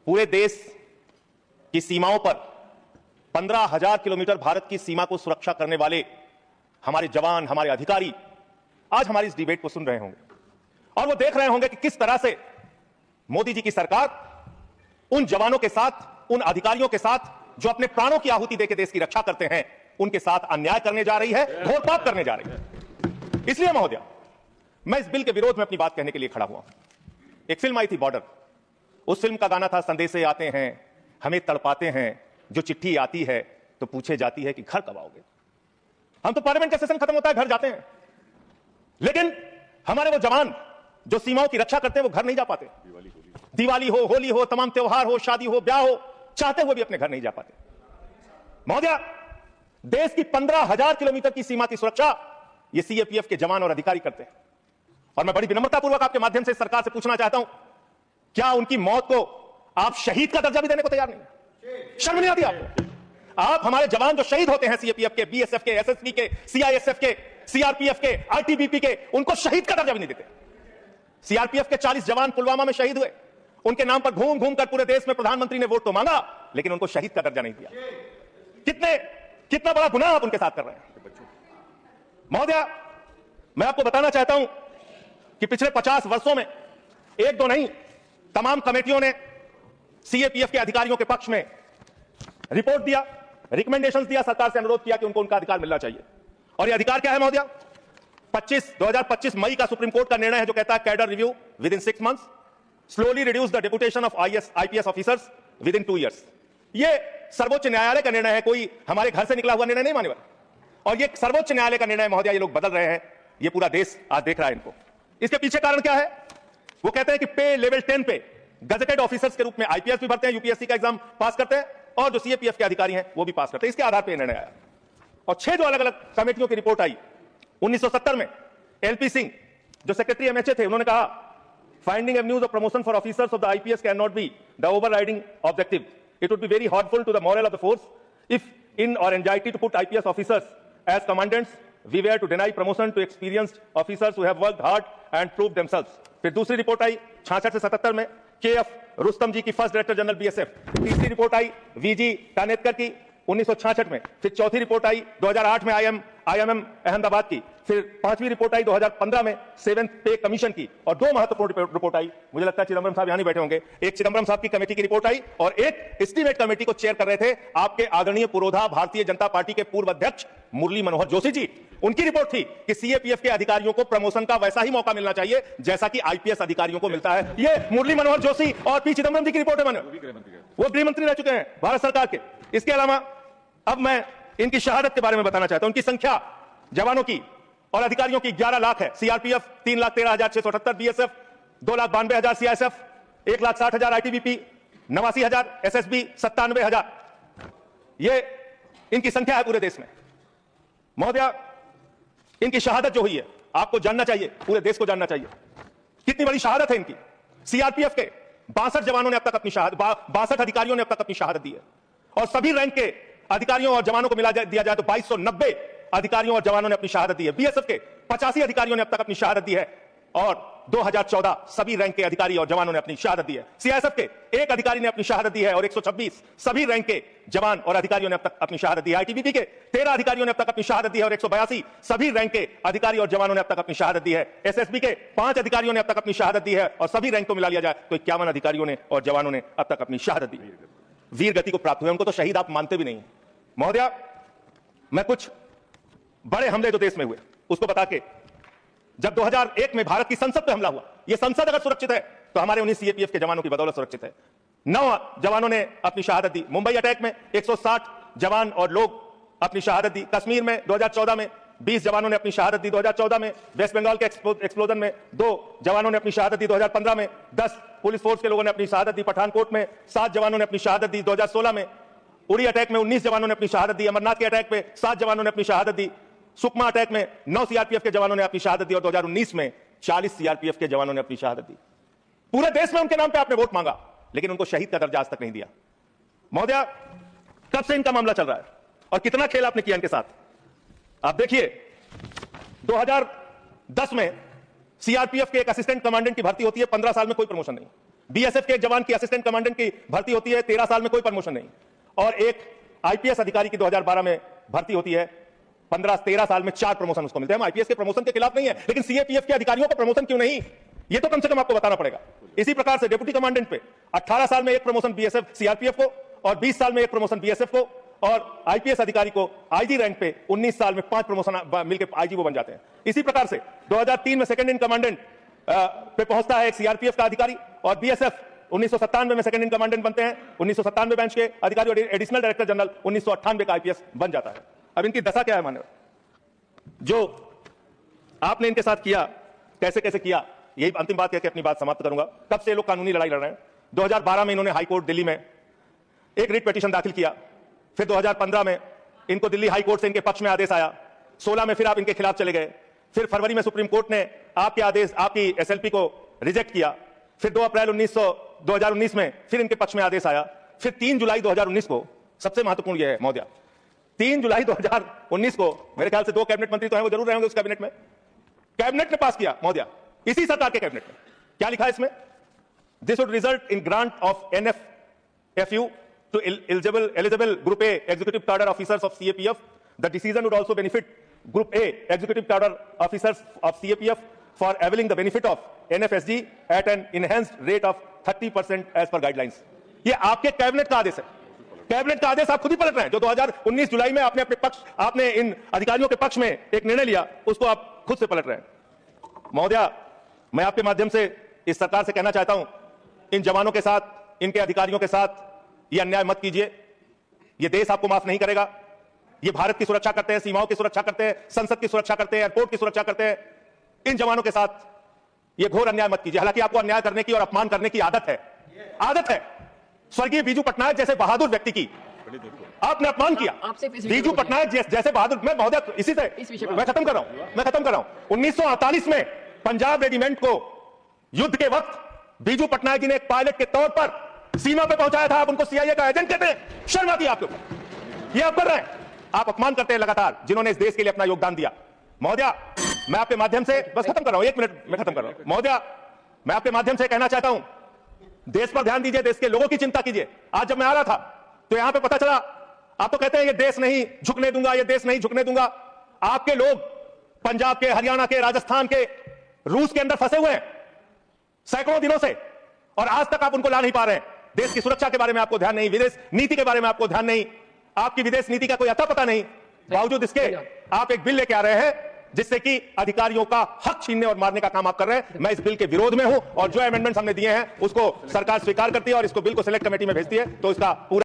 पूरे देश की सीमाओं पर 15,000 किलोमीटर भारत की सीमा को सुरक्षा करने वाले हमारे जवान, हमारे अधिकारी आज हमारी इस डिबेट को सुन रहे होंगे और वो देख रहे होंगे कि किस तरह से मोदी जी की सरकार उन जवानों के साथ, उन अधिकारियों के साथ जो अपने प्राणों की आहुति देकर देश की रक्षा करते हैं, उनके साथ अन्याय करने जा रही है, घोरपाप करने जा रही है। इसलिए महोदय, मैं इस बिल के विरोध में अपनी बात कहने के लिए खड़ा हुआ हूं। एक फिल्म आई थी बॉर्डर, उस फिल्म का गाना था, संदेशे आते हैं हमें तड़पाते हैं, जो चिट्ठी आती है तो पूछे जाती है कि घर कब आओगे। हम तो पार्लियामेंट का सेशन खत्म होता है घर जाते हैं, लेकिन हमारे वो जवान जो सीमाओं की रक्षा करते हैं वो घर नहीं जा पाते। दिवाली हो, होली हो, तमाम त्योहार हो, शादी हो, ब्याह हो, चाहते हुए भी अपने घर नहीं जा पाते। महोदय, देश की 15,000 किलोमीटर की सीमा की सुरक्षा ये सीएपीएफ के जवान और अधिकारी करते हैं। और मैं बड़ी विनम्रतापूर्वक आपके माध्यम से सरकार से पूछना चाहता हूं, क्या उनकी मौत को आप शहीद का दर्जा भी देने को तैयार नहीं? शर्म नहीं आती आपको? आप हमारे जवान जो शहीद होते हैं सीएपीएफ के, बीएसएफ के, एसएसबी के, सीआईएसएफ के, सीआरपीएफ के, आईटीबीपी के, उनको शहीद का दर्जा भी नहीं देते। सीआरपीएफ के 40 जवान पुलवामा में शहीद हुए, उनके नाम पर घूम घूम कर पूरे देश में प्रधानमंत्री ने वोट तो मांगा, लेकिन उनको शहीद का दर्जा नहीं दिया। कितना बड़ा गुनाह आप उनके साथ कर रहे हैं। महोदय, मैं आपको बताना चाहता हूं कि पिछले 50 वर्षों में एक दो नहीं, तमाम कमेटियों ने सीएपीएफ के अधिकारियों के पक्ष में रिपोर्ट दिया, रिकमेंडेशंस दिया, सरकार से अनुरोध किया कि उनको उनका अधिकार मिलना चाहिए। और यह अधिकार क्या है महोदय? 2025 मई का सुप्रीम कोर्ट का निर्णय है जो कहता है cadre review with in 6 months, slowly reduce the deputation of IPS officers with in 2 years. ये सर्वोच्च न्यायालय का निर्णय है, कोई हमारे घर से निकला हुआ निर्णय नहीं माने वाला। और ये सर्वोच्च न्यायालय का निर्णय महोदय, ये लोग बदल रहे हैं, ये पूरा देश आज देख रहा है इनको। इसके पीछे कारण क्या है? वो कहते हैं कि पे लेवल 10 पे गजेटेड ऑफिसर्स के रूप में आईपीएस भी भरते हैं, यूपीएससी का एग्जाम पास करते हैं, और जो सीएपीएफ के अधिकारी हैं वो भी पास करते हैं। इसके आधार पर निर्णय आया। और 6 जो अलग अलग कमेटियों की रिपोर्ट आई, 1970 में एलपी सिंह जो सेक्रेटरी एमएचए थे, उन्होंने कहा finding avenues of promotion for officers of the IPS can not be the overriding objective. It would be very harmful to the moral of the force if in our anxiety to put IPS officers as commandants we were to deny promotion to experienced officers who have worked hard and proved themselves। फिर दूसरी report आई 66 से 77 में KF Rustam जी की, first director general BSF. तीसरी report आई V G कानेतकर की 1966 में। फिर चौथी रिपोर्ट आई 2008 में आईएमएम अहमदाबाद की। फिर 5वीं रिपोर्ट आई 2015 में 7th पे कमीशन की। और 2 महत्वपूर्ण रिपोर्ट आई, मुझे लगता है चिदंबरम साहब यहां नहीं बैठे होंगे, एक चिदंबरम साहब की कमेटी की रिपोर्ट आई और एक एस्टीमेट कमेटी को चेयर कर रहे थे आपके आदरणीय पुरोधा भारतीय जनता पार्टी के पूर्व अध्यक्ष मुरली मनोहर जोशी जी। उनकी रिपोर्ट थी कि सीएपीएफ के अधिकारियों को प्रमोशन का वैसा ही मौका मिलना चाहिए जैसा कि आईपीएस अधिकारियों को मिलता है। ये मुरली मनोहर जोशी और पी चिदंबरम जी की रिपोर्ट है। वो गृह मंत्री रह चुके हैं भारत सरकार के। इसके अलावा अब मैं इनकी शहादत के बारे में बताना चाहता हूं। इनकी संख्या जवानों की और अधिकारियों की 11 लाख है। CRPF 3,13,678, BSF 2,92,000, CISF 1,60,000, ITBP 89,000, SSB 97,000। ये इनकी संख्या है पूरे देश में। महोदय, इनकी शहादत जो हुई है आपको जानना चाहिए, पूरे देश को जानना चाहिए कितनी बड़ी शहादत है इनकी। सीआरपीएफ के 62 जवानों ने अब तक अपनी शहादत, 62 अधिकारियों ने अब तक अपनी शहादत दी है। और सभी रैंक के अधिकारियों और जवानों को मिला दिया जाए तो 2290 अधिकारियों और जवानों ने अपनी शहादत दी है। बीएसएफ के 85 अधिकारियों ने अब तक अपनी शहादत दी है और 2014 सभी रैंक के अधिकारी और जवानों ने अपनी शहादत दी है। सीआईएसएफ के 1 अधिकारी ने अपनी शहादत दी है और 126 सभी रैंक के जवान और अधिकारियों ने अब तक अपनी शहादत दी है। आईटीबीपी के 13 अधिकारियों ने अब तक अपनी शहादत दी है और 182 सभी रैंक के अधिकारी और जवानों ने अब तक अपनी शहादत दी है। एसएसबी के 5 अधिकारियों ने अब तक अपनी शहादत दी है और सभी रैंक को मिला लिया जाए तो 51 अधिकारियों ने और जवानों ने अब तक अपनी शहादत दी। वीर गति को प्राप्त हुए, उनको तो शहीद आप मानते भी नहीं। महोदय, मैं कुछ बड़े हमले जो देश में हुए उसको बता के, जब 2001 में भारत की संसद पे हमला हुआ, यह संसद अगर सुरक्षित है तो हमारे 19 सीएपीएफ के जवानों की बदौलत सुरक्षित है। 9 जवानों ने अपनी शहादत दी। मुंबई अटैक में 160 जवान और लोग अपनी शहादत दी। कश्मीर में 2014 में 20 जवानों ने अपनी शहादत दी। 2014 में वेस्ट बंगाल के एक्सप्लोजन में 2 जवानों ने अपनी शहादत दी। 2015 में 10 पुलिस फोर्स के लोगों ने अपनी शहादत दी। पठानकोट में 7 जवानों ने अपनी शहादत दी। 2016 में उड़ी अटैक में 19 जवानों ने अपनी शहादत दी। अमरनाथ के अटैक में 7 जवानों ने अपनी शहादत दी। सुकमा अटैक में 9 सीआरपीएफ के जवानों ने अपनी शहादत दी और 2019 में 40 सीआरपीएफ के जवानों ने अपनी शहादत दी। पूरे देश में उनके नाम पे आपने वोट मांगा, लेकिन उनको शहीद का दर्जा आज तक नहीं दिया। महोदय, कब से इनका मामला चल रहा है और कितना खेल आपने किया इनके साथ? आप देखिए, 2010 में सीआरपीएफ के एक असिस्टेंट कमांडेंट की भर्ती होती है, 15 साल में कोई प्रमोशन नहीं। बीएसएफ के एक जवान की असिस्टेंट कमांडेंट की भर्ती होती है, 13 साल में कोई प्रमोशन नहीं। और एक आईपीएस अधिकारी की 2012 में भर्ती होती है, 13 साल में 4 प्रमोशन उसको मिलते हैं। हम आईपीएस के प्रमोशन के खिलाफ नहीं है, लेकिन सीएपीएफ के अधिकारियों को प्रमोशन क्यों नहीं, ये तो कम से कम आपको बताना पड़ेगा। इसी प्रकार से डिप्टी कमांडेंट पे 18 साल में एक प्रमोशन बीएसएफ सीआरपीएफ को, और 20 साल में एक प्रमोशन बीएसएफ को, और आईपीएस अधिकारी को आईजी रैंक पे 19 साल में 5 प्रमोशन मिलकर आईजी वो बन जाते हैं। इसी प्रकार से 2003 में सेकंड इन कमांडेंट पे पहुंचता है एक सीआरपीएफ का अधिकारी, और बीएसएफ 1997 में सेकंड इन कमांडेंट बनते हैं, 1997 बैच के अधिकारी, और एडिशनल डायरेक्टर जनरल 1998 का आईपीएस बन जाता है। अब इनकी दशा क्या है मान्य, जो आपने इनके साथ किया, कैसे कैसे किया, यही अंतिम बात कह के अपनी बात समाप्त करूंगा। तब से लोग कानूनी लड़ाई लड़ रहे हैं। 2012 में इन्होंने हाईकोर्ट दिल्ली में एक रिट पिटीशन दाखिल किया, फिर 2015 में इनको दिल्ली हाई कोर्ट से इनके पक्ष में आदेश आया, 16 में फिर आप इनके खिलाफ चले गए, फिर फरवरी में सुप्रीम कोर्ट ने आपके आदेश, आपकी एसएलपी को रिजेक्ट किया, फिर 2 अप्रैल 2019 में फिर इनके पक्ष में आदेश आया, फिर 3 जुलाई 2019 को, सबसे महत्वपूर्ण यह है महोदया, 3 जुलाई 2019 को मेरे ख्याल से 2 कैबिनेट मंत्री तो हैं, वो जरूर रहेंगे उस कैबिनेट में, कैबिनेट ने पास किया महोदया, इसी सरकार के कैबिनेट में। क्या लिखा है इसमें? This would result in grant of NFFU to eligible Group A executive cadre officers of CAPF. The decision would also benefit Group A executive cadre officers of CAPF for availing the benefit of NFSG at an enhanced rate of 30% as per guidelines. ये आपके cabinet का आदेश है, cabinet का आदेश आप खुद ही पलट रहे हैं। जो 2019 जुलाई में आपने अपने पक्ष, आपने इन अधिकारियों के पक्ष में एक निर्णय लिया, उसको आप खुद से पलट रहे हैं। महोदया, मैं आपके माध्यम से इस सरकार से कहना चाहता हूं, इन जवानों के साथ, इनके अधिकारियों के साथ ये अन्याय मत कीजिए। ये देश आपको माफ नहीं करेगा। ये भारत की सुरक्षा करते हैं, सीमाओं की सुरक्षा करते हैं, संसद की सुरक्षा करते हैं, एयरपोर्ट की सुरक्षा करते हैं। इन जवानों के साथ ये घोर अन्याय मत कीजिए। हालांकि आपको अन्याय करने की और अपमान करने की आदत है। स्वर्गीय बीजू पटनायक जैसे बहादुर व्यक्ति की आपने अपमान किया। बीजू पटनायक जैसे बहादुर, मैं महोदय इसी से मैं खत्म कर रहा हूं। 1948 में पंजाब रेजिमेंट को युद्ध के वक्त बीजू पटनायक जी ने एक पायलट के तौर पर सीमा पे पहुंचाया था। आप उनको सीआईए का एजेंट कहते हैं, शर्म आती है आपके ऊपर। ये आप कर रहे हैं, आप अपमान करते हैं लगातार जिन्होंने इस देश के लिए अपना योगदान दिया। महोदया, मैं आपके माध्यम से बस खत्म कर रहा हूं, 1 मिनट में खत्म कर रहा हूं। महोदया, मैं आपके माध्यम से कहना चाहता हूं, देश पर ध्यान दीजिए, देश के लोगों की चिंता कीजिए। आज जब मैं आ रहा था तो यहां पे पता चला, आप तो कहते हैं ये देश नहीं झुकने दूंगा, ये देश नहीं झुकने दूंगा। आपके लोग पंजाब के, हरियाणा के, राजस्थान के, रूस के अंदर फंसे हुए हैं सैकड़ों दिनों से, और आज तक आप उनको ला नहीं पा रहे हैं। देश की सुरक्षा के बारे में आपको ध्यान नहीं, विदेश नीति के बारे में आपको ध्यान नहीं, आपकी विदेश नीति का कोई अता पता नहीं। बावजूद इसके आप एक बिल लेके आ रहे हैं जिससे कि अधिकारियों का हक छीनने और मारने का काम आप कर रहे हैं। मैं इस बिल के विरोध में हूं, और जो अमेंडमेंट्स हमने दिए हैं उसको सरकार स्वीकार करती है और इसको बिल को सिलेक्ट कमेटी में भेजती है, तो इसका पूरा